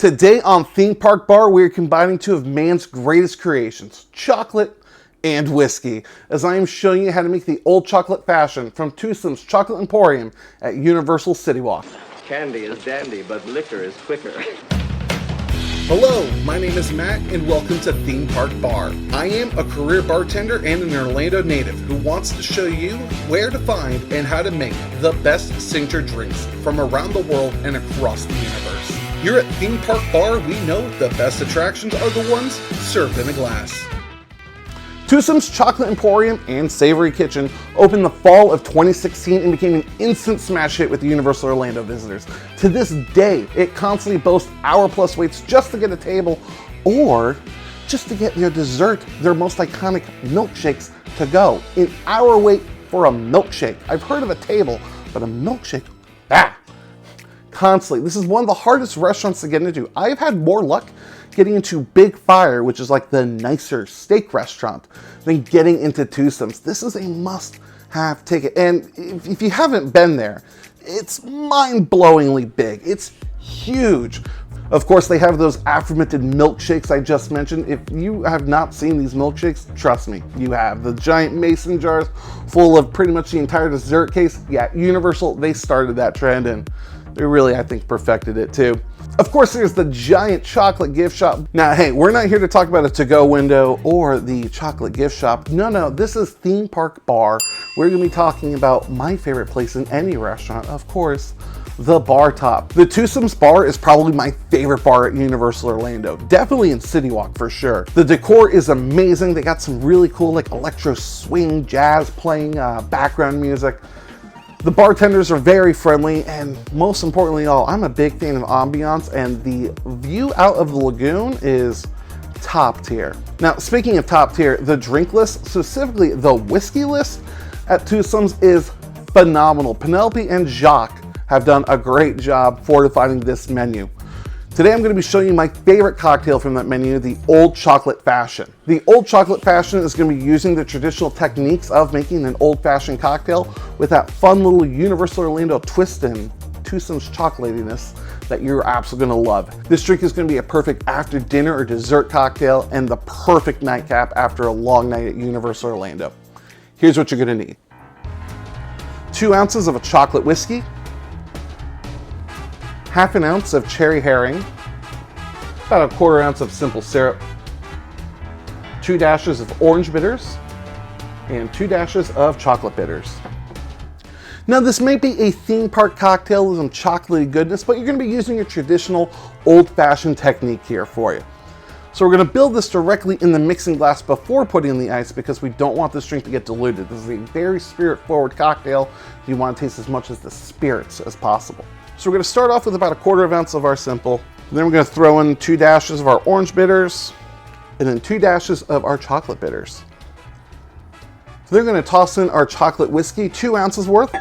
Today on Theme Park Bar, we are combining two of man's greatest creations, chocolate and whiskey, as I am showing you how to make the old chocolate fashion from Tootsome's Chocolate Emporium at Universal CityWalk. Candy is dandy, but liquor is quicker. Hello, my name is Matt and welcome to Theme Park Bar. I am a career bartender and an Orlando native who wants to show you where to find and how to make the best signature drinks from around the world and across the universe. Here at Theme Park Bar, we know the best attractions are the ones served in a glass. Tootsome's Chocolate Emporium and Savory Kitchen opened the fall of 2016 and became an instant smash hit with the Universal Orlando visitors. To this day, it constantly boasts hour-plus waits just to get a table or just to get their dessert, their most iconic milkshakes to go. An hour wait for a milkshake. I've heard of a table, but a milkshake, constantly. This is one of the hardest restaurants to get into. I've had more luck getting into Big Fire, which is like the nicer steak restaurant, than getting into Tootsome's. This is a must-have ticket. And if you haven't been there, it's mind-blowingly big. It's huge. Of course, they have those aforementioned milkshakes I just mentioned. If you have not seen these milkshakes, trust me, you have. The giant mason jars full of pretty much the entire dessert case. Yeah, Universal, they started that trend and they really, I think, perfected it too. Of course, there's the giant chocolate gift shop. Now, hey, we're not here to talk about a to-go window or the chocolate gift shop. No, this is Theme Park Bar. We're gonna be talking about my favorite place in any restaurant, of course, the bar top. The Tootsome's bar is probably my favorite bar at Universal Orlando. Definitely in CityWalk for sure. The decor is amazing. They got some really cool like electro swing, jazz playing, background music. The bartenders are very friendly, and most importantly all, I'm a big fan of ambiance, and the view out of the lagoon is top tier. Now, speaking of top tier, the drink list, specifically the whiskey list at Tootsome's, is phenomenal. Penelope and Jacques have done a great job fortifying this menu. Today I'm going to be showing you my favorite cocktail from that menu, the Old Chocolate Fashion. The Old Chocolate Fashion is going to be using the traditional techniques of making an old-fashioned cocktail with that fun little Universal Orlando twist in Tootsome's chocolatiness that you're absolutely going to love. This drink is going to be a perfect after dinner or dessert cocktail and the perfect nightcap after a long night at Universal Orlando. Here's what you're going to need. 2 ounces of a chocolate whiskey, half an ounce of Cherry Harring, about a 1/4 ounce of simple syrup, 2 dashes of orange bitters, and 2 dashes of chocolate bitters. Now this may be a theme park cocktail with some chocolatey goodness, but you're going to be using your traditional old-fashioned technique here for you. So we're going to build this directly in the mixing glass before putting in the ice because we don't want this drink to get diluted. This is a very spirit-forward cocktail. You want to taste as much of the spirits as possible. So we're going to start off with about a 1/4 ounce of our simple. Then we're going to throw in 2 dashes of our orange bitters and then 2 dashes of our chocolate bitters. So then we're going to toss in our chocolate whiskey, 2 ounces worth.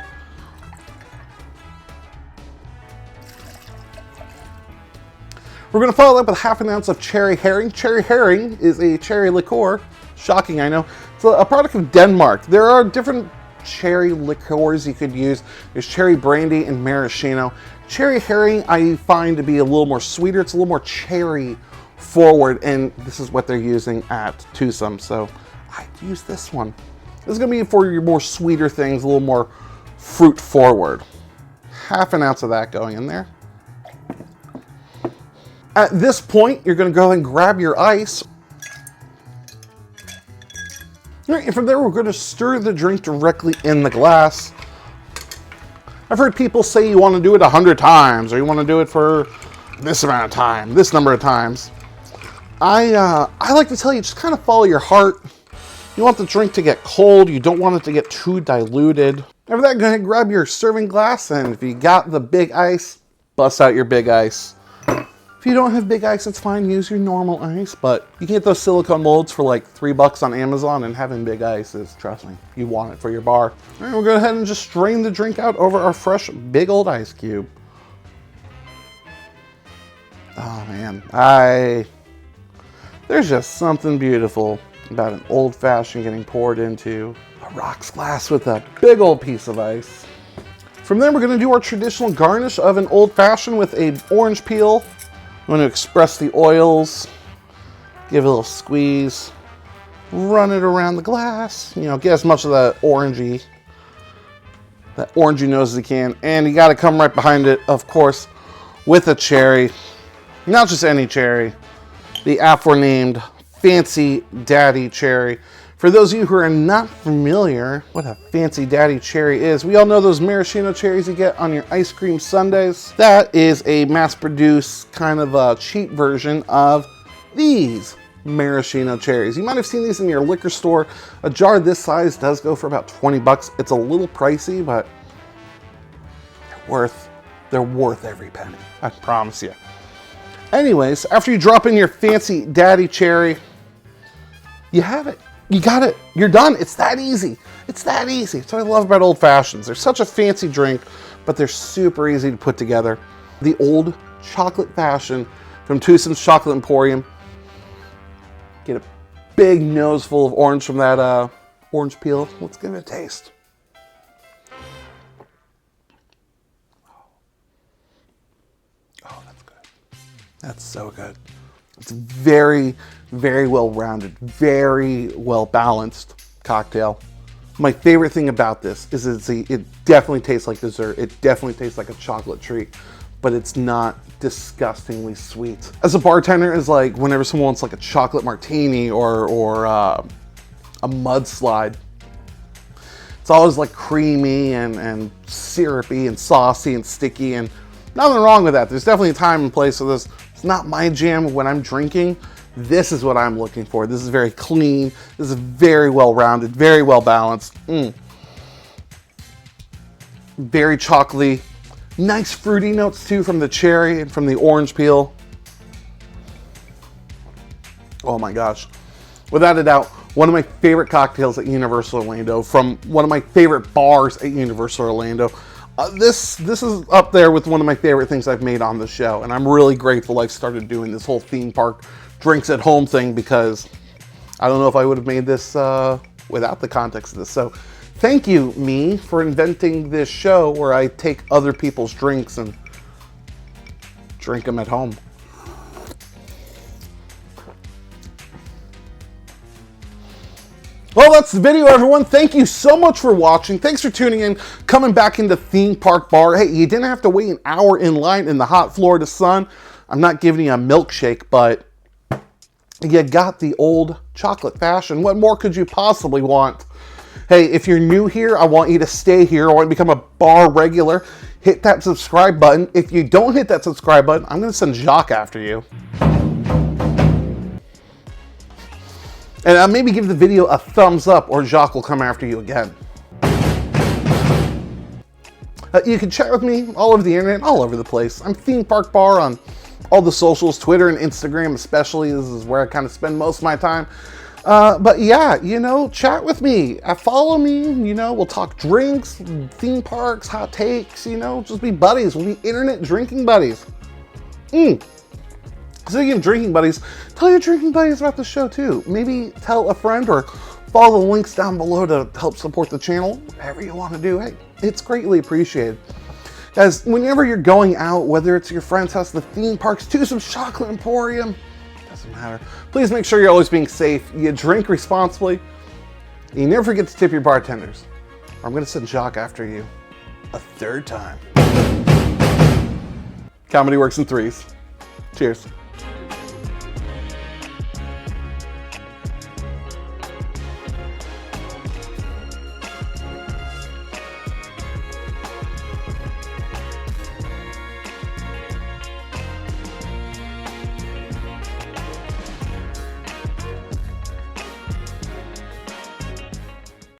We're going to follow that with half an ounce of Cherry Harring. Cherry Harring is a cherry liqueur. Shocking, I know. It's a product of Denmark. There are different cherry liqueurs you could use. There's cherry brandy and maraschino. Cherry Harring I find to be a little more sweeter. It's a little more cherry forward, and this is what they're using at Toothsome, so I use this one. This is going to be for your more sweeter things, a little more fruit forward. Half an ounce of that going in there. At this point, you're going to go and grab your ice. And from there, we're going to stir the drink directly in the glass. I've heard people say you want to do it 100 times, or you want to do it for this amount of time, this number of times. I like to tell you, just kind of follow your heart. You want the drink to get cold. You don't want it to get too diluted. After that, go ahead and grab your serving glass, and if you got the big ice, bust out your big ice. If you don't have big ice, it's fine. Use your normal ice, but you can get those silicone molds for like $3 on Amazon, and having big ice is, trust me, you want it for your bar. All right, we'll go ahead and just strain the drink out over our fresh big old ice cube. Oh man, there's just something beautiful about an old fashioned getting poured into a rocks glass with a big old piece of ice. From there, we're gonna do our traditional garnish of an old fashioned with a orange peel, You want to express the oils, give it a little squeeze, run it around the glass, you know, get as much of that orangey nose as you can. And you got to come right behind it, of course, with a cherry. Not just any cherry, the aforenamed Fancy Daddy Cherry. For those of you who are not familiar what a Fancy Daddy Cherry is, we all know those maraschino cherries you get on your ice cream sundaes. That is a mass-produced kind of a cheap version of these maraschino cherries. You might have seen these in your liquor store. A jar this size does go for about 20 bucks. It's a little pricey, but they're worth every penny. I promise you. Anyways, after you drop in your Fancy Daddy Cherry, you have it. You got it. You're done. It's that easy. It's that easy. That's what I love about old fashions. They're such a fancy drink, but they're super easy to put together. The old chocolate fashion from Tootsome's Chocolate Emporium. Get a big nose full of orange from that orange peel. Let's give it a taste. Oh, that's good. That's so good. It's very, very well-rounded, very well-balanced cocktail. My favorite thing about this is it definitely tastes like dessert. It definitely tastes like a chocolate treat, but it's not disgustingly sweet. As a bartender, it's like whenever someone wants like a chocolate martini or a mudslide, it's always like creamy and syrupy and saucy and sticky, and nothing wrong with that. There's definitely a time and place for this. It's not my jam when I'm drinking. This is what I'm looking for. This is very clean. This is very well-rounded, very well-balanced. Very chocolatey. Nice fruity notes too from the cherry and from the orange peel. Oh my gosh. Without a doubt, one of my favorite cocktails at Universal Orlando, from one of my favorite bars at Universal Orlando. This is up there with one of my favorite things I've made on the show, and I'm really grateful I started doing this whole theme park drinks at home thing, because I don't know if I would have made this without the context of this. So thank you, me, for inventing this show where I take other people's drinks and drink them at home. Well, that's the video, everyone. Thank you so much for watching. Thanks for tuning in, coming back into Theme Park Bar. Hey, you didn't have to wait an hour in line in the hot Florida sun. I'm not giving you a milkshake, but you got the old chocolate fashion. What more could you possibly want? Hey, if you're new here, I want you to stay here. I want you to become a bar regular. Hit that subscribe button. If you don't hit that subscribe button, I'm going to send Jacques after you. And I'll maybe give the video a thumbs up, or Jacques will come after you again. You can chat with me all over the internet, all over the place. I'm Theme Park Bar on all the socials, Twitter and Instagram especially. This is where I kind of spend most of my time. But yeah, you know, chat with me. Follow me, you know, we'll talk drinks, theme parks, hot takes, you know, just be buddies. We'll be internet drinking buddies. Speaking of drinking buddies, tell your drinking buddies about the show too. Maybe tell a friend or follow the links down below to help support the channel. Whatever you want to do, hey, it's greatly appreciated. Guys, whenever you're going out, whether it's your friend's house, the theme parks, Tootsome's Chocolate Emporium, doesn't matter. Please make sure you're always being safe. You drink responsibly. You never forget to tip your bartenders. Or I'm going to send Jacques after you a third time. Comedy works in threes. Cheers.